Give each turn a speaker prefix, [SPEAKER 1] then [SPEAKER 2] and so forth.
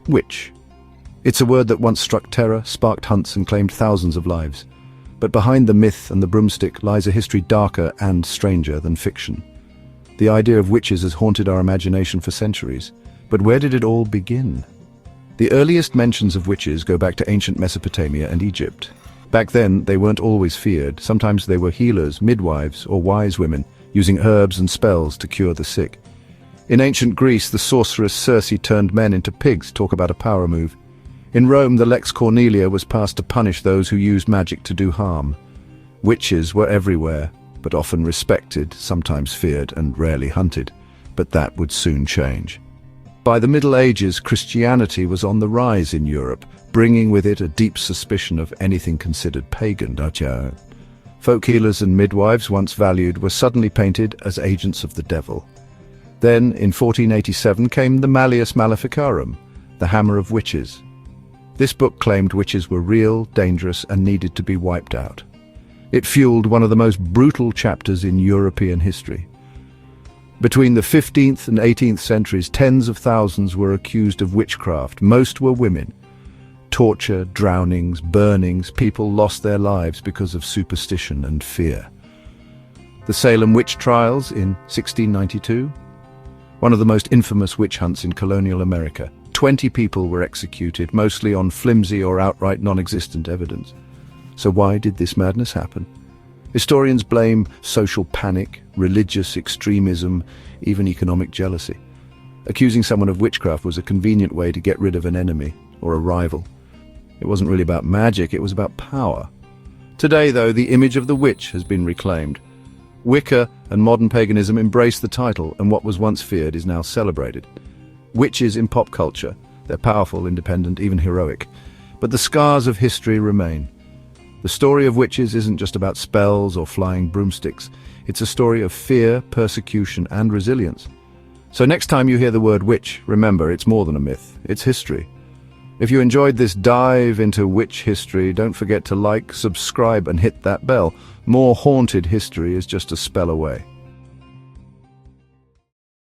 [SPEAKER 1] Witch. It's a word that once struck terror, sparked hunts and claimed thousands of lives. But behind the myth and the broomstick lies a history darker and stranger than fiction. The idea of witches has haunted our imagination for centuries. But where did it all begin? The earliest mentions of witches go back to ancient Mesopotamia and Egypt. Back then, they weren't always feared. Sometimes they were healers, midwives, or wise women, using herbs and spells to cure the sick. In ancient Greece, the sorceress Circe turned men into pigs, talk about a power move. In Rome, the Lex Cornelia was passed to punish those who used magic to do harm. Witches were everywhere, but often respected, sometimes feared, and rarely hunted. But that would soon change. By the Middle Ages, Christianity was on the rise in Europe, bringing with it a deep suspicion of anything considered pagan. Folk healers and midwives, once valued, were suddenly painted as agents of the devil. Then, in 1487, came the Malleus Maleficarum, the Hammer of Witches. This book claimed witches were real, dangerous, and needed to be wiped out. It fueled one of the most brutal chapters in European history. Between the 15th and 18th centuries, tens of thousands were accused of witchcraft. Most were women. Torture, drownings, burnings, people lost their lives because of superstition and fear. The Salem witch trials in 1692, one of the most infamous witch hunts in colonial America. 20 people were executed, mostly on flimsy or outright non-existent evidence. So why did this madness happen? Historians blame social panic, religious extremism, even economic jealousy. Accusing someone of witchcraft was a convenient way to get rid of an enemy or a rival. It wasn't really about magic, it was about power. Today, though, the image of the witch has been reclaimed. Wicca and modern paganism embrace the title, and what was once feared is now celebrated. Witches in pop culture, they're powerful, independent, even heroic. But the scars of history remain. The story of witches isn't just about spells or flying broomsticks. It's a story of fear, persecution, and resilience. So next time you hear the word witch, remember, it's more than a myth. It's history. If you enjoyed this dive into witch history, don't forget to like, subscribe, and hit that bell. More haunted history is just a spell away.